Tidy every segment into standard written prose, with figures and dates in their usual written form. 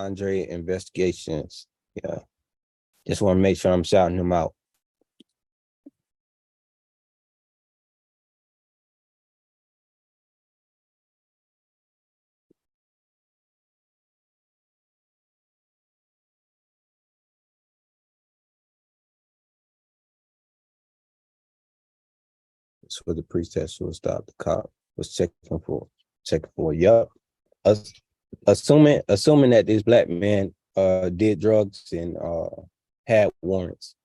Andre Investigations. Yeah. Just want to make sure I'm shouting him out. That's what the priest that should stop the cop was checking for. Yup. Assuming that this black man did drugs and had warrants.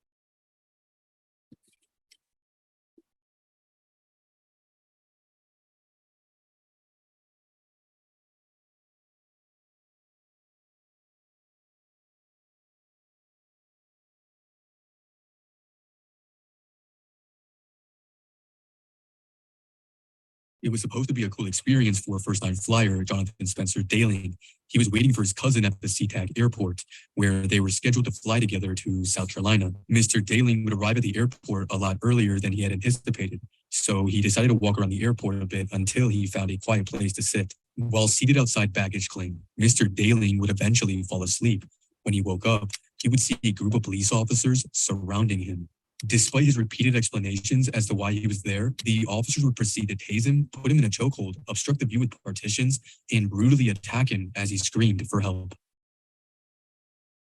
It was supposed to be a cool experience for a first-time flyer, Jonathan Spencer Daling. He was waiting for his cousin at the SeaTac airport, where they were scheduled to fly together to South Carolina. Mr. Daling would arrive at the airport a lot earlier than he had anticipated, so he decided to walk around the airport a bit until he found a quiet place to sit. While seated outside baggage claim, Mr. Daling would eventually fall asleep. When he woke up, he would see a group of police officers surrounding him. Despite his repeated explanations as to why he was there, the officers would proceed to tase him, put him in a chokehold, obstruct the view with partitions, and brutally attack him as he screamed for help.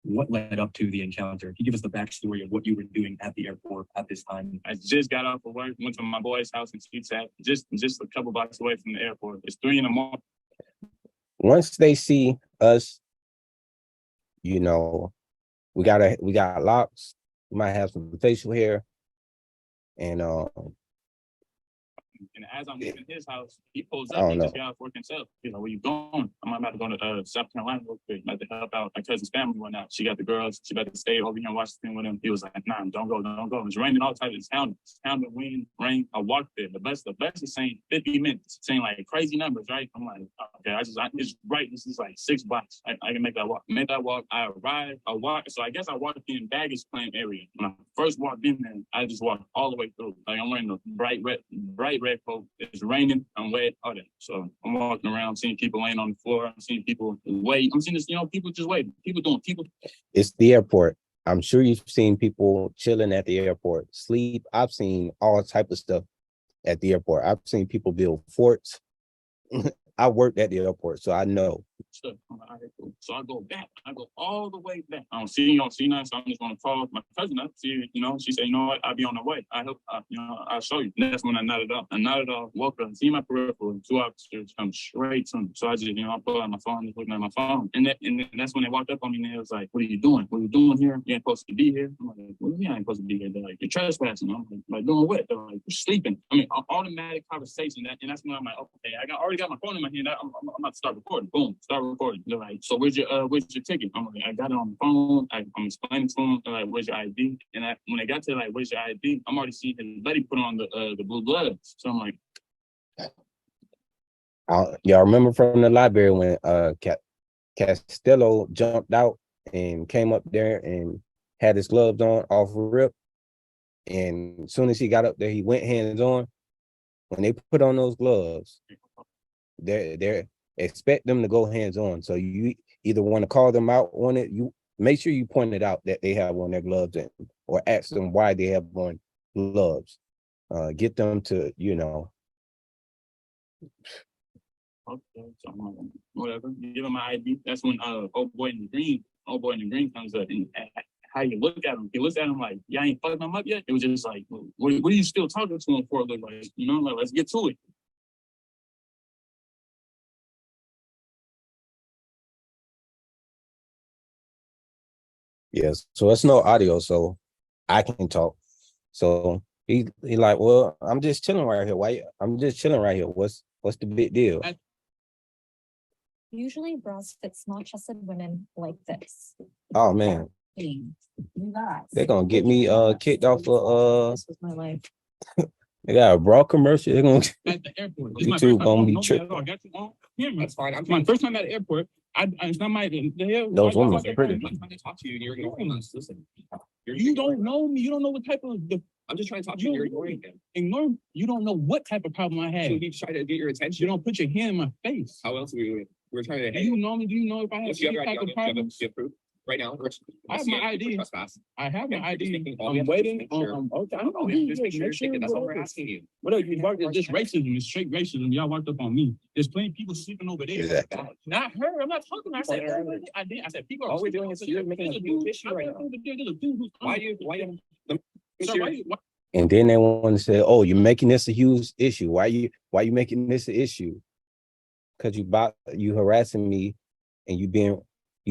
What led up to the encounter? Can you give us the backstory of what you were doing at the airport at this time? I just got off of work, went to my boy's house in SeaTac, just a couple blocks away from the airport. It's 3 a.m. Once they see us, you know, we got locks. We might have some facial hair, and as I'm leaving his house, he pulls up. He just got off work himself. He's like, "Where you going?" I'm about to go to South Carolina real quick. I'm about to help out my cousin's family went out. She got the girls. She about to stay over here in Washington with him. He was like, "Nah, don't go. It's raining all types. It's pounding, wind, rain." I walked there. The best is saying 50 minutes, saying like crazy numbers, right? I'm like, okay, it's right. This is like 6 blocks. I can make that walk. I arrived. I walked. So I guess I walked in baggage claim area. When I first walked in there, I just walked all the way through. Like I'm wearing a bright red coat. It's raining. I'm wet. All that. So I'm walking around, seeing people laying on the floor. I'm seeing people wait. I'm seeing this, people just waiting. People. It's the airport. I'm sure you've seen people chilling at the airport, sleep. I've seen all type of stuff at the airport. I've seen people build forts. I worked at the airport, so I know. So I go back. I go all the way back. I don't see nothing, so I'm just gonna call my cousin up. She said, "You know what? I'll be on the way. I hope, I'll show you." And that's when I nodded off. Woke up, see my peripheral. 2 officers come straight to me. So I just, I pull out my phone, just looking at my phone, and that's when they walked up on me and they was like, "What are you doing? What are you doing here? You ain't supposed to be here." I'm like, "What do you mean I ain't supposed to be here?" They're like, "You're trespassing." I'm like, "Doing what?" They're like, "You're sleeping." I mean, automatic conversation. And that's when I'm like, "Okay, already got my phone in my hand. I'm about to start recording." Boom, start recording. They're like, "So where's your ticket?" I'm like, "I got it on the phone." I'm explaining to them. They're like, "Where's your ID?" And when they got to like, "Where's your ID?" I'm already seeing his buddy put on the blue gloves. So I'm like, y'all remember from the library when Castello jumped out and came up there and had his gloves on off rip, and as soon as he got up there, he went hands on. When they put on those gloves, they're expect them to go hands on. So you either want to call them out on it, you make sure you point it out that they have on their gloves, or ask them why they have on gloves. Get them to, okay, so I'm like, whatever. Give him my ID. That's when old boy in the green comes up, and how you look at him, he looks at him like, "Y'all ain't fucking him up yet." It was just like, what are you still talking to him for? Like, like, let's get to it. Yes, so it's no audio, so I can talk. So he like, "Well, I'm just chilling right here. Why? I'm just chilling right here. What's the big deal?" Usually bras fit small-chested women like this. Oh man, they're gonna get me kicked off of This was my life. they got a bra commercial. They're gonna At the airport. YouTube gonna be tripping. I got you on camera. That's fine. It's my first time at the airport. It's not my the hell. Those women are pretty. I'm trying to talk to you. You're ignoring us. Listen. You don't know me. You don't know what type of. I'm just trying to talk to you. You're ignoring him. Ignore. You don't know what type of problem I had. So he tried to get your attention. You don't put your hand in my face. How else are we doing? We're trying to. Do you know me? Do you know if I have Yes, you have any your type ID. of You have problems? proof right now. I have my ID. Trespass. I have my Okay, ID. just making all we I'm have to do is waiting. make sure. Okay, I'm All we have to do is make sure. Ticket. That's all we're asking you. What are you barking? It's just racism. It's straight racism. Y'all walked up on me. There's plenty of people sleeping over there. Exactly. Not her. I'm not talking. I said I did. I said people. All we're doing is you're making a huge issue right now. Why you? Sir, why? And then they want to say, "Oh, you're making this a huge issue. Why you making this an issue? Because you harassing me, and you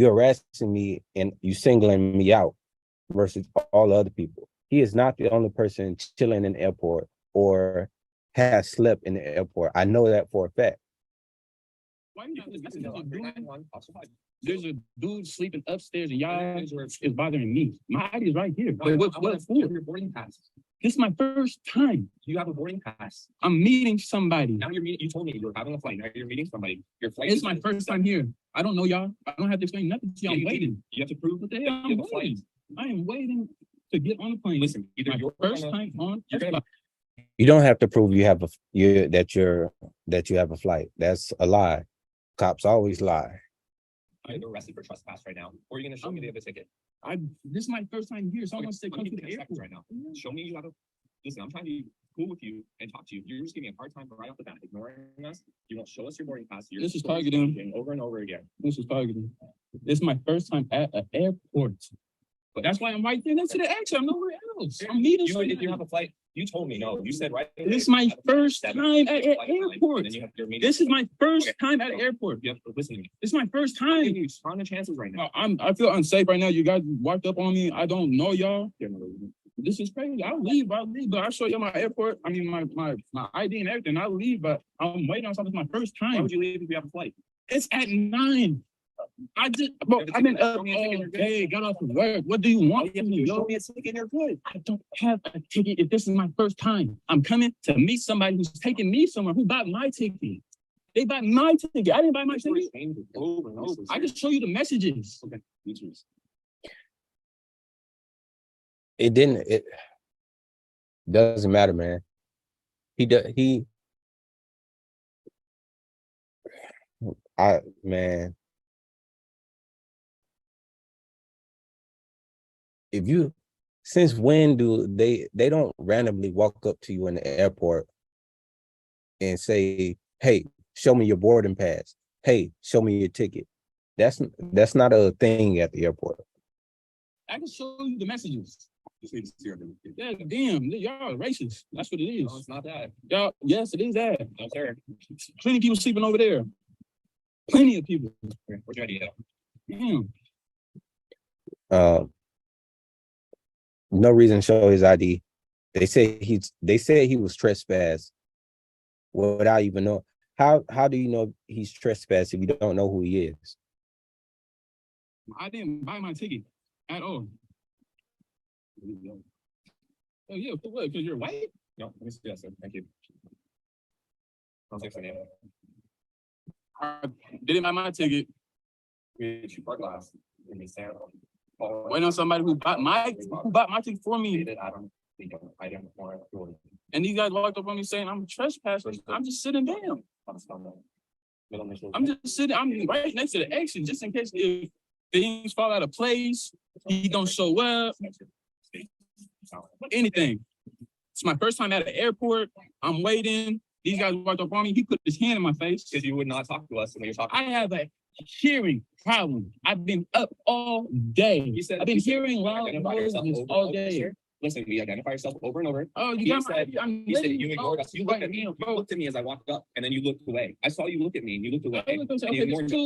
harassing me, and you singling me out versus all the other people. He is not the only person chilling in the airport or has slept in the airport. I know that for a fact. Why you not listening? There's a dude sleeping upstairs, and y'all is bothering me. My ID is right here. But what for? Your boarding pass. This is my first time. You have a boarding pass. I'm meeting somebody. Now you're meeting. You told me you were having a flight. Now you're meeting somebody. Your flight. It's my first time here. I don't know y'all. I don't have to explain nothing to you. I'm waiting. You have to prove What the hell? I'm waiting. I am waiting to get on the plane. Listen, either my you're first time on. You're gonna. You don't have to prove you have that you have a flight. That's a lie. Cops always lie. You're arrested for trespass right now, or you're gonna show me the other ticket. This is my first time here. Someone said come to the airport right now. Show me you have a. Listen, I'm trying to be cool with you and talk to you. You're just giving me a hard time right off the bat, ignoring us. You won't show us your boarding pass. This is targeting over and over again. This is targeting. This is my first time at an airport. But that's why I'm right there next to the exit. I'm nowhere else. I'm meeting somebody. If you have a flight, you told me no. You said right. This is my first time at an airport. This is my first time at an airport. You have to listen to me. This is my first time. You on the chances right now. I feel unsafe right now. You guys walked up on me. I don't know y'all. This is crazy. I'll leave, but I'll show you my airport. I mean, my ID and everything. I'll leave, but I'm waiting on something. It's my first time. Why would you leave if you have a flight? It's at 9. I've been up all day, got off of work. What do you want from me? Show me a ticket, you're good. I don't have a ticket if this is my first time. I'm coming to meet somebody who's taking me somewhere who bought my ticket. They bought my ticket. I didn't buy my ticket. I just show you the messages. Okay. It doesn't matter, man. Man. Since when do they don't randomly walk up to you in the airport and say, "Hey, show me your boarding pass. Hey, show me your ticket." That's not a thing at the airport. I can show you the messages. Yeah, damn, y'all are racist. That's what it is. No, it's not that. Y'all, yes, it is that. No, sir. Plenty of people sleeping over there. Plenty of people. Where's your ID? Damn. No reason to show his ID. They say he was trespassed without even know. How do you know he's trespassed if you don't know who he is? I didn't buy my ticket at all. Oh yeah, for what? Because you're white? No, let me see that, sir. Thank you. I'll take your name. I didn't buy my ticket. You park glass. Give me stand. Waiting on somebody who bought my ticket for me. I don't want to. And these guys walked up on me saying I'm trespassing. I'm just sitting down. I'm just sitting. I'm right next to the exit just in case if things fall out of place. He don't show up. Anything. It's my first time at an airport. I'm waiting. These guys walked up on me. He put his hand in my face. Because you would not talk to us when you're talking. I have a hearing problem. I've been up all day. I've been hearing loud noises all day. Listen, we identify yourself over and over. Oh, you got my. You said you ignored us. You looked at me. You looked at me as I walked up, and then you looked away. I saw you look at me, and you looked away. Okay,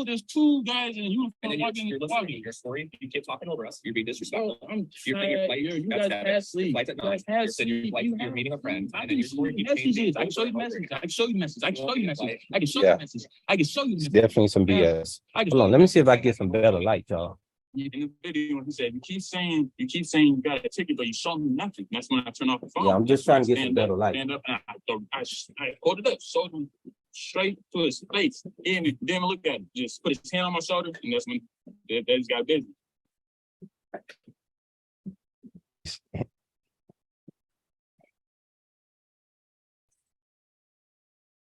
there's two guys in a uniform. And then you're listening to your story. You keep talking over us. You're being disrespectful. Oh, I'm tired. You guys have sleep. Flight's at 9. You're meeting a friend. And then your story keeps changing. I can show you messages. I can show you messages. I can show you messages. I can show you messages. I can show you messages. Definitely some BS. Hold on, let me see if I can get some better light, y'all. In the video, he said, you keep saying you got a ticket, but you show me nothing. That's when I turn off the phone. Yeah, I'm just trying to get some better light. Stand up, and I hold it up, showed him straight to his face. He didn't even look at it. Just put his hand on my shoulder, and that's when that just got busy.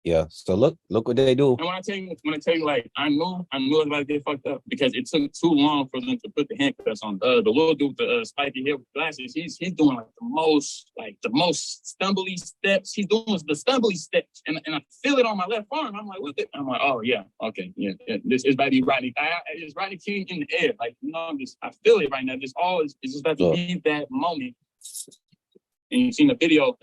Yeah. So look what they do. And when I tell you, like, I knew I was about to get fucked up because it took too long for them to put the handcuffs on. The little dude with the spiky hair with glasses, he's doing like the most stumbly steps. He's doing the stumbly steps, and I feel it on my left arm. I'm like, what? I'm like, oh yeah, okay, yeah. This is about to be Rodney. It's Rodney King in the air, like, you know. I feel it right now. It's just about to be that moment. And you seen the video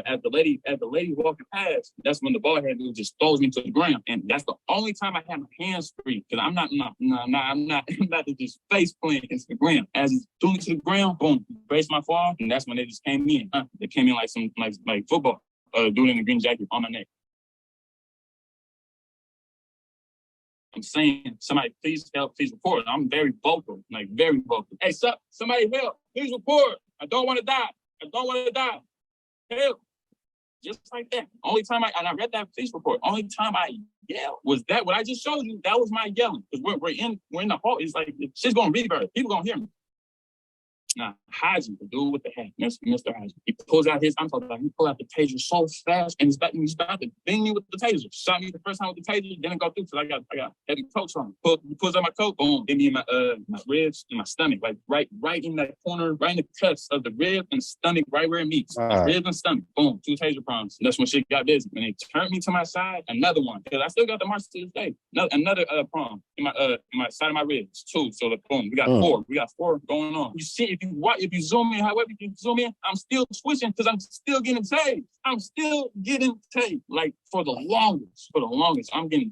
as the lady walking past. That's when the bald head dude just throws me to the ground, and that's the only time I have my hands free because I'm not to just face plant into the ground. As he threw me to the ground, boom, braced my fall, and that's when they just came in. They came in like some like football. Dude in the green jacket on my neck. I'm saying, somebody please help, please report. I'm very vocal, like very vocal. Hey, somebody help, please report. I don't want to die. I don't want to die. Help. Just like that. Only time I read that police report, only time I yelled was that what I just showed you. That was my yelling. Because we're in the hall. It's like shit's gonna reverb. People gonna hear me. Now, Haji, the dude with the hat, Mr. Haji, he pulls out he pulled out the taser so fast, and he's about to bang me with the taser. Shot me the first time with the taser, didn't go through because I got heavy coats on. He pulls out my coat, boom, hit me in my ribs and my stomach, like right in that corner, right in the cuts of the rib and stomach, right where it meets. Rib and stomach, boom, 2 taser prongs. That's when shit got busy. When they turned me to my side, another one, because I still got the marks to this day. Another prong in my side of my ribs, 2. So boom, we got 4. We got 4 going on. You see, if you zoom in, however you zoom in, I'm still switching because I'm still getting tased. I'm still getting tased. Like for the longest. I'm talking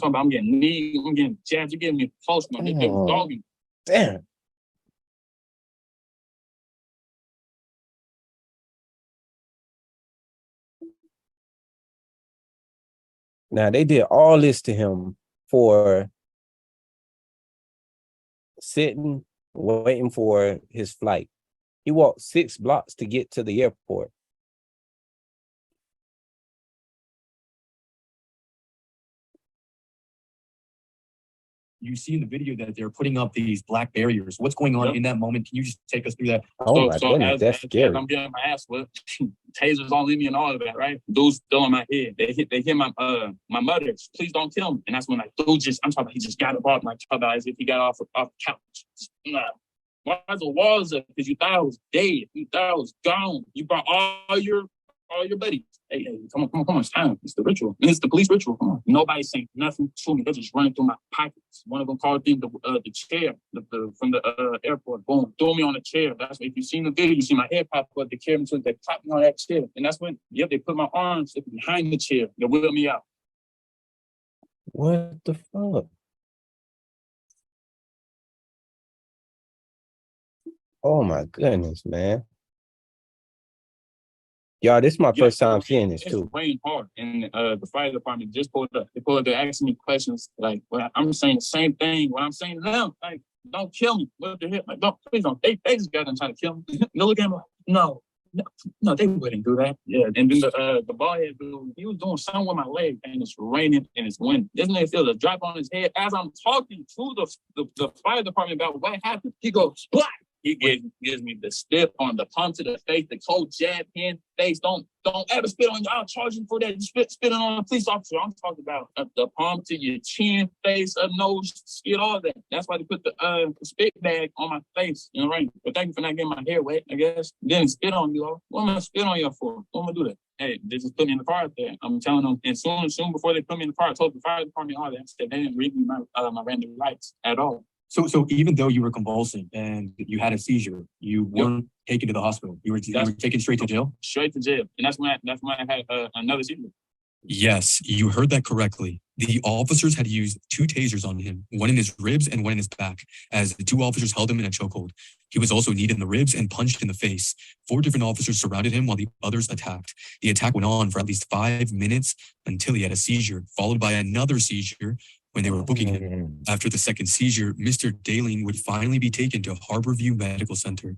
about I'm getting kneed, I'm getting jabs, you're getting me close, man. They was dogging. Damn. Now they did all this to him for sitting, waiting for his flight. He walked 6 blocks to get to the airport. You see in the video that they're putting up these black barriers. What's going on in that moment? Can you just take us through that? Oh my goodness, that's scary. As I'm getting my ass whipped, tasers all in me and all of that, right? Dude's still in my head. They hit my mother's. Please don't kill me. And that's when like dude I'm talking about he just got up off my talking about as if he got off the couch. Nah. Why is the walls up? Because you thought I was dead. You thought I was gone. You brought all your buddies. Hey, come on, it's time. It's the ritual. It's the police ritual. Come on. Nobody's saying nothing to me. They're just running through my pockets. One of them called in the chair from the airport. Boom, threw me on the chair. That's if you seen the video, you see my head pop up. They carried me to they popped me on that chair. And that's when, they put my arms behind the chair. They wheeled me out. What the fuck? Oh my goodness, man. Y'all, this is my first time seeing this too. It's raining hard, and the fire department just pulled up. They pulled up, they're asking me questions like, well, I'm saying the same thing. What I'm saying to them, like, don't kill me. What the hell? Like, please don't. They just got them trying to kill me. No, look at me like, no, they wouldn't do that. Yeah, and then the bald head dude, he was doing something with my leg, and it's raining and it's windy. This man feels a drop on his head as I'm talking to the fire department about what happened. He goes, "Black." He gives me the stiff on the palm to the face, the cold jab, hand, face. Don't ever spit on you. I'll charge you for that. Spitting on a police officer. I'm talking about the palm to your chin, face, nose, spit, all that. That's why they put the spit bag on my face. You know, right? But thank you for not getting my hair wet, I guess. Then spit on you. What am I gonna spit on you for? What am I gonna do that? Hey, they just put me in the car out there. I'm telling them, and soon before they put me in the car, I told the fire department all that. I said they didn't read me my random rights at all. So even though you were convulsing and you had a seizure, you weren't taken to the hospital. You were taken straight to jail? Straight to jail. And that's when I had another seizure. Yes, you heard that correctly. The officers had used 2 tasers on him, one in his ribs and one in his back, as the 2 officers held him in a chokehold. He was also kneed in the ribs and punched in the face. 4 different officers surrounded him while the others attacked. The attack went on for at least 5 minutes until he had a seizure, followed by another seizure when they were booking him. After the second seizure, Mr. Daling would finally be taken to Harborview Medical Center.